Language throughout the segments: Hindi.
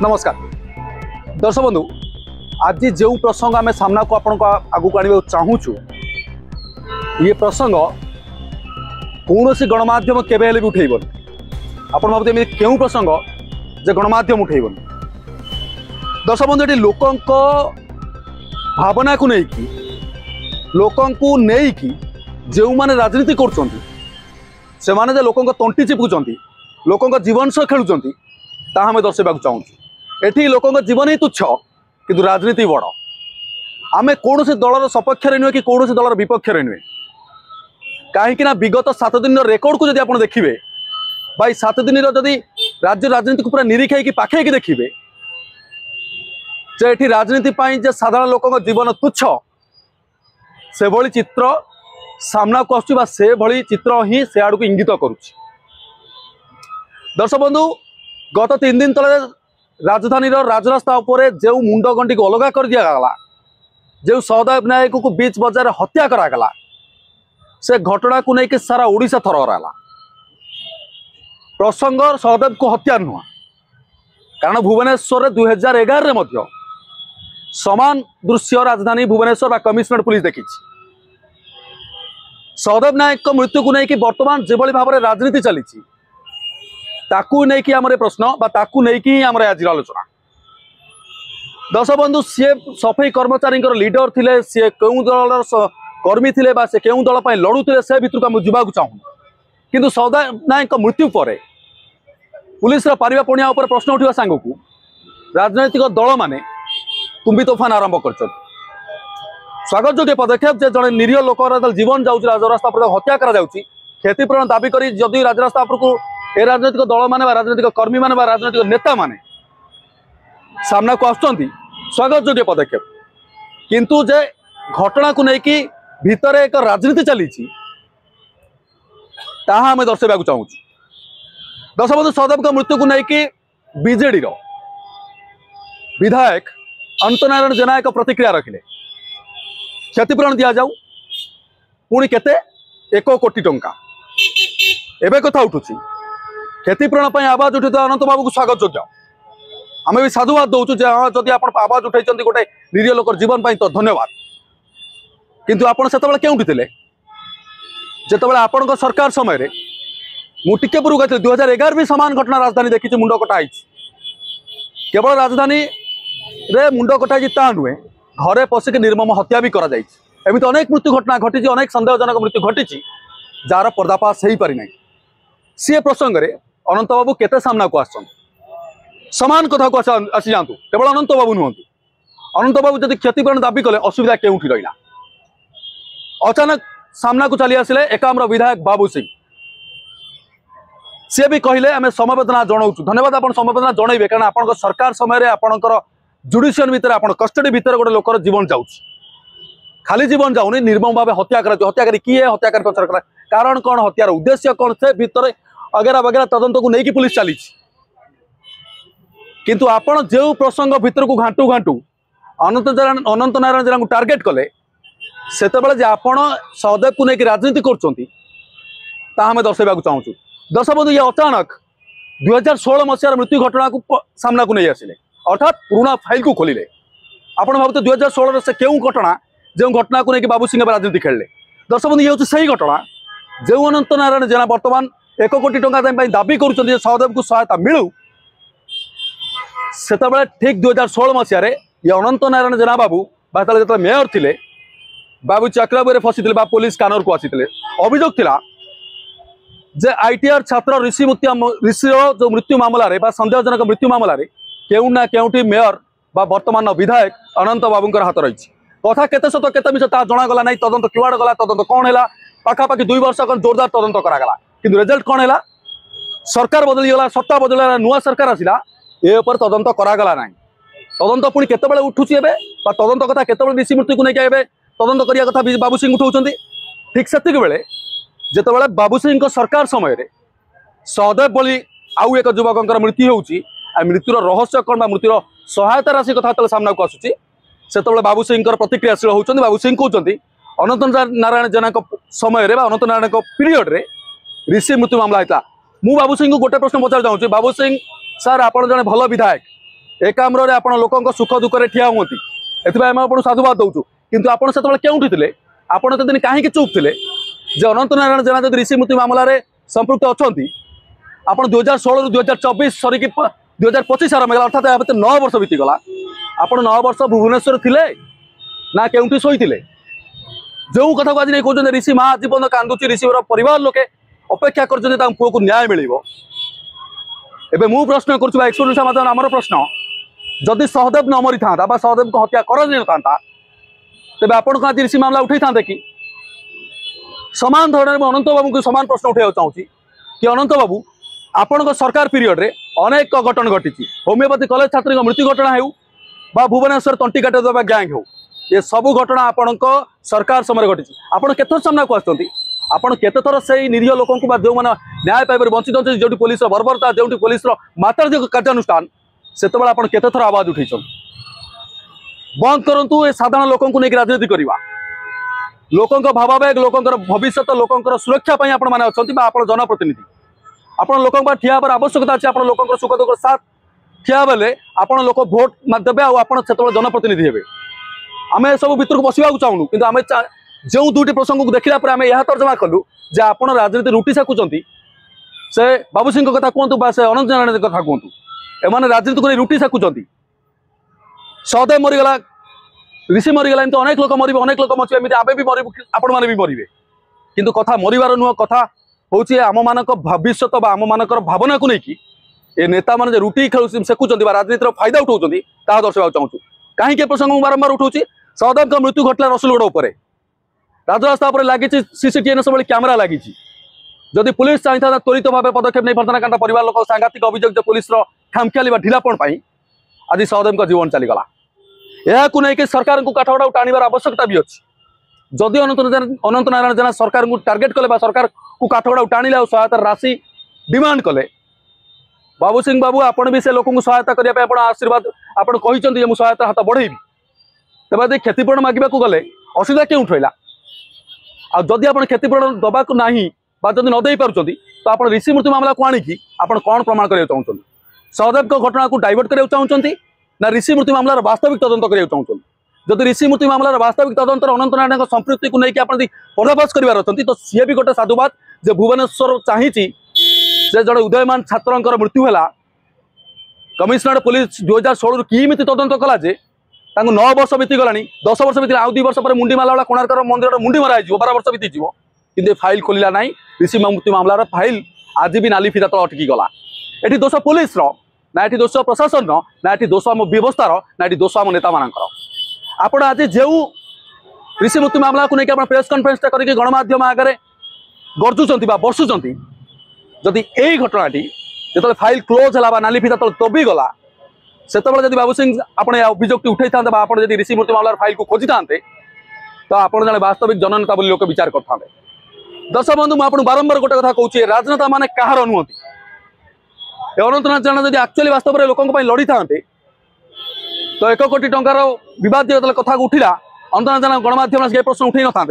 नमस्कार दर्शक बंधु, आज जो प्रसंग आम सामना को आपण आगू आने चाहूँ ये प्रसंग कौन सी गणमाध्यम केवे भी उठेबन। आप भावते क्यों प्रसंग जे गणमाध्यम उठेबन। दर्शक बंधु, ये लोकों भावना को लेकिन लोकों नहीं जो मैंने राजनीति कर लोकों तंटी चिपुचार लोकों जीवन सह खेलुंट आम दर्शाइबा चाहूँ। एठी लोकों जीवन ही तुच्छ किंतु राजनीति बड़। आम कौन सी दलर सपक्ष नुहे कि कौन सी दलर विपक्ष नुहे, कहीं विगत 7 दिन रेकर्ड को जब देखिए भाई 7 दिन जदि राज्य राजनीति को पूरा निरीक्षे पाखे देखिए जे राजनीति जे साधारण लोकों जीवन तुच्छ से भली चित्र सामना को आसुवा से भली चित्र ही से आड़ को इंगित करुच्ची। दर्शक बंधु, गत 3 दिन तले राजधानी राजरास्ता उपरे जो मुंड गंटी को अलग कर दिया गला, जो सहदेव नायक को बीच बजार हत्या करागला, से घटना को लेकिन सारा ओडिशा थरहराला। प्रसंग सहदेव को हत्या नुह, कारण भुवनेश्वर 2011 मध्य समान दृश्य राजधानी भुवनेश्वर बा कमिशनरेट पुलिस देखी। सहदेव नायक मृत्यु को लेकिन बर्तमान जो भाव में राजनीति चली ताकू नहीं कि आमर प्रश्न बा ताकू नहीं कि आमर आज आलोचना। दर्शक बंधु, सी सफाई कर्मचारी लीडर थिले, सी क्यों दल कर्मी थिले बा से क्यों दल पर लड़ुते से भितर को जावाक चाहूँ। किंतु सहदेव नायक मृत्यु पर पुलिस पारिबा पणिया उपर प्रश्न उठा सांग को राजनैतिक दल माने तुम्बी तोफान आरंभ कर स्वागत योग्य पदक्षेप जे जड़े निरीह लोक जीवन जाऊँच राजरास्ता पर हत्या करा क्षतिपूरण दाबी कर जदि राजरास्ता को ए राजनैतिक दल माने राजनैतिक कर्मी माने राजनैतिक नेता माने सामना को आसुचंती, स्वागत योग्य पदक्षेप। किंतु जे घटना को लेकिन भितर एक राजनीति चली आम दर्शाइबा चाहूँ। दर्शक बंधु, सहदेव का मृत्यु को लेकिन बीजेडी विधायक अनंत नारायण जेना एक प्रतिक्रिया रखिले, क्षतिपूरण दि जाऊ पुणी केते 1 कोटी टंका एबे कथा उठुची। क्षतिपूरण आवाज उठे अनंत बाबू को स्वागत योग्य। आम भी साधुवाद दौचु जदि आप आवाज उठाई गोटे निरीह लोक जीवन तो धन्यवाद। किंतु आप से क्योंठी थे जिते आपण सरकार समय मुझे पूर्व कहते 2011 भी सामान घटना राजधानी देखी मुंड कटाई। केवल राजधानी रे मुंड कटाई ता नुहे घरे पशिक निर्मम हत्या भी करमती अनेक मृत्यु घटना घटी, अनेक सन्देहजनक मृत्यु घटी जार पर्दाफाश हो पारि ना। सी प्रसंग में अनंत बाबू केते सामना को आसन समान कथा को आसी जातु। केवल अनंत बाबू नुहतु, अनंत बाबू जब क्षतिपूरण दाबी कले असुविधा केउठी रहिला। अचानक सामना को चली आसिले एकाम्र विधायक बाबू सिंह, सी भी कहले आम समवेदना जनाऊँ। धन्यवाद, आप समवेदना जनइबे कारण आप सरकार समय आपणकर जुडिशियल भितर आप कस्टडी भितर गोटे लोकर जीवन जाऊँ, खाली जीवन जाऊनी निर्मम भाव हत्या हत्याकारी किए हत्याकारी पचर करा कारण कौन हत्यार उद्देश्य कौन से भितर अगेरा बगेरा तदंत को लेकिन पुलिस चली। किंतु आपण जो प्रसंग भितर को घाटू घाटू अनंत नारायण जेना को टार्गेट कले से आपण सहदेव को लेकिन राजनीति कर दर्शाइबा चाहूँ। दर्शक बंधु, ये अचानक 2016 मसीहार मृत्यु घटना को सामना को नहीं आसिले, अर्थात पुराना फाइल को खोलिले। आपण भावते 2016 से क्यों घटना जो घटना को लेकिन बाबू सिंह राजनीति खेलिले। दर्शक बंधु, ये सही घटना जो अनंत नारायण जेना बर्तमान 1 कोटी टंका दाबी कर सहदेव को सहायता मिलू से ठीक 2016 मसीह ये अनंत नारायण जेना बाबू जो मेयर थे बाबू चक्रबुरे फसी पुलिस कानर को आसी अभियोग थिला जे आईटीआर छात्र ऋषि जो मृत्यु मामलें सन्देहजनक मृत्यु मामलें क्यों ना क्योंटी मेयर बा वर्तमान विधायक अनंत बाबूंकर हाथ रही। कथा केते सत केते मिछ ता जणागला नहीं, तदंत क्युआड़ गला, तदंत कौन है पाखापाखि 2 वर्ष जोरदार तदंत करागला किंतु रिजल्ट कौन है सरकार बदलीगला, सत्ता बदलला, नुआ सरकार आसिला ए ऊपर तदंत करागला ना। तदंत पुणी केतेबेले उठुची एबे बा तदंत कथा केतेबेले ऋषि मृत्यु को लेकिन एबे तदंत करिया कथा बाबू सिंह उठाउछंती। ठीक सेतिक बेले जेतेबेले बाबू सिंह सरकार समय सहदेव बोली आउ एक युवकर मृत्यु होउची, आ मृत्युर रहस्य कौन बा मृत्युर सहायता राशि कथा सामना को आसुची से बाबू सिंह प्रतिक्रियाशील होउछंती। बाबू सिंह कहउछंती अनंत नारायण जेना समय अनंत नारायण पीरियड रे ऋषि मृत्यु मामला होता। मु बाबू सिंह को गोटे प्रश्न पचार चाहूँ। बाबू सिंह सर, आप जड़े भल विधायक ए कामरे आप लोक सुख दुखे ठिया हूँ एपण साधुवाद दौचु किंतु आप केउठी थे आपण दिन कहीं चुप थे जे अनंत नारायण जेना जब ऋषि मृत्यु मामलें संपृक्त अच्छा आप 2016 ରୁ 2024 सरिक 2025 आरंभ होगा अर्थात 9 वर्ष बीतीगला आप 9 वर्ष भुवनेश्वर थिले ना केउठी शोइथिले जो कथा को आज नहीं कहते ऋषि माँ जीवन कांदुची ऋषि परिवार लोके अपेक्षा कर पुओ को न्याय मिल एवं मु प्रश्न करुँच एक्सपोर्ट आमर प्रश्न जदि सहदेव न मरी था सहदेव को हत्या कर तेज आपण आज ऋषि मामला उठे था कि सामान धरण में अनंत बाबू को सामान प्रश्न उठाई चाहूँगी कि अनंत बाबू आपण सरकार पीरियड रे अनेक घटना घटी होमियोपैथी कॉलेज छात्री मृत्यु घटना हो भुवनेश्वर तंटी काट देवा गैंग हो ये सबू घटना आपण सरकार समय घटी आपड़ केत सामना को आसती आपड़ केत थर से निरीह लोक जो मैंने न्याय पाइबार वंचित अच्छे जो पुलिस बर्बरता जो पुलिस मात्राधिक कार्यानुष्ठान से आप केत थर आवाज उठे बंद करूँ ये साधारण लोक नहीं राजनीति करवा लोक भावावेग लोक भविष्य लोक सुरक्षा अच्छा आप जनप्रतिनिधि आप लोक ठिया आवश्यकता अच्छे आप लोक सुख दुख साथ ठिया बेले आप लोक भोट देवे आप जनप्रतिनिधि हे आम सब भितर को बसवा चाहूँ कि आम जो दुईटी प्रसंग को देखला आम यह तर्जमा कलु जे आप राजनीति रुटी सेकुंट से बाबू सिंह कथा कहतु से अनंत नारायण कथा कहतु एम राजनीति को रुटी सेकुंट सहदेव मरीगला ऋषि मरीगला एमती अनेक लोक मरवे अनेक लोक मचे एमती आमे भी मरबू आपण मैंने भी मरवे किंतु कथा मरबार नुह कथा हूँ आम मान भविष्य आम मान भावना को लेकिन ये नेता मैंने रुटी खेल सेकुंट राजनीतिर फायदा उठाऊँ दर्शावा चाहूँ कहीं प्रसंग बारंबार उठाऊँ सहदेव मृत्यु घटला रसुलगढ़ उपर राजरास्ता लगी सीसीटीएनएस भाई कैमेरा लगी जदि पुलिस चाहिए था त्वरित भाव पदक्षेप नहीं पारता कारण परिवार लोक सांघातिक अभियोग पुलिस खामखियाली ढिलापण आज सहदेव जीवन चलीगला यह नहीं सरकार को काठगड़ा टाणीबार आवश्यकता भी अच्छी जदि अनंत नारायण जेना सरकार को टार्गेट कले सरकार को काठगड़ा टाणिले सहायता राशि डिमांड कले बाबू सिंह बाबू आपण भी से लोक सहायता करने आशीर्वाद आप सहायता हाथ बढ़ेबी तेज क्षतिपूरण मांगा गले असुविधा क्यों उठेला आदि आप क्षतिपूरण दबा ना जब नदे पार्टी तो आप ऋषि मृत्यु मामला को आणिकी आप कौन प्रमाण करने चाहते सहदेव घटना को डाइवर्ट करने चाहते ना ऋषि मृत्यु मामलार वास्तविक तदंत करने चाहते जदि ऋषि मृत्यु मामलार वास्तविक तदंतर अनंत नारायण संपृक्ति को लेकिन आप पर्दाफाश करार अच्छा तो सी भी गोटे साधुवाद जे भुवनेश्वर चाहिए से जड़े उदयमान छात्र मृत्यु है कमिशनरेट पुलिस 2016 रू किमिति तदंत कला जे 9 वर्ष बीतीगला 10 वर्ष बीती आउ 2 वर्ष पर मुंडी माला कोणार्क मंदिर मुंडी मरा 12 वर्ष बीती कि फाइल खोलिला ना ऋषि मृत्यु मामलार फाइल आज भी नाली फिता तल अटकी गला ये दोष पुलिस ना ये दोष प्रशासन ना ये दोष आम व्यवस्थार ना ये दोष आम नेता मानकर आपण आज जो ऋषि मृत्यु मामला को लेकिन प्रेस कॉन्फ्रेंस करके गणमाध्यम आगे गर्जुंट बर्षुंट जदि यही घटनाटी जो फाइल क्लोज है नाली फिता तल दबी गला से बाबू सिंह आप अभियोग उठे था आप ऋषि मृत्यु मामलार फाइल को खोजी था तो आप जन वास्तविक जननेता बोली लोक विचार करते दर्शक बंधु मुझे बारंबार गोटे कथा कहूँ राजनेता माने कहार नुहति अनंत नारायण जब एक्चुअली वास्तव में लोकों लड़ी था तो 1 कोटी टंकार बद जो कथा को उठिला अनंत नारायण गणमाध्यम प्रश्न उठे न था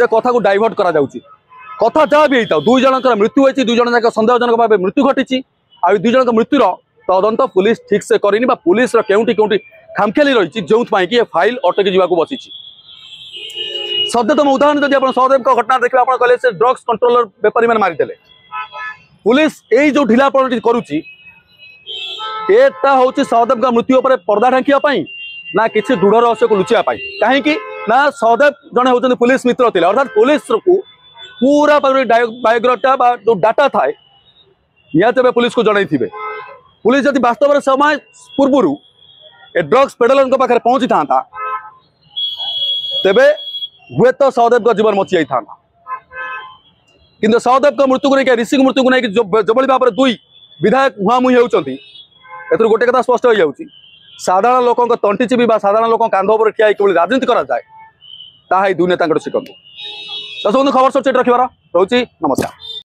कथा को डाइवर्ट करा कथा जहाँ भी होता 2 जनकर मृत्यु होती 2 जन जाक सन्देहजनक भाव मृत्यु घटी आ 2 जन मृत्युर तदंत पुलिस ठीक से करनी पुलिस केउटी केउटी खामखियाली रही जो कि फाइल अटकी जावाक बसी सद्यतम उदाहरण जब आप सहदेव घटना देखिए आप कहले से ड्रग्स कंट्रोलर बेपारी मैंने मारिदेले पुलिस यही जो ढिलापण करुच्ची एटा हूँ सहदेव मृत्यु पर पर्दा ढांकियापाई ना किसी दृढ़ रहस्य को लुचापी कहीं ना सहदेव जड़े होती पुलिस मित्र थे अर्थात पुलिस को पूरा बायोग्राफा जो डाटा थाए निहत पुलिस को जन थे पुलिस जब वास्तव में समय पूर्वर ए ड्रग्स पेडलर पाखे पहुंची था तेबे हुए तो सहदेव जीवन मची जाता किंतु सहदेव मृत्यु को लेकिन ऋषि मृत्यु को लेकिन जो भाव में 2 विधायक मुहांमुही होती गोटे कथा स्पष्ट हो जाऊँगी साधारण लोक तंटी चिबी साधारण लोक कांध पर ठिया कि राजनीति कराए ताहा 2 नेता शिखंतु दर्शक बंधु खबर सब चेट रखार रोचे नमस्कार।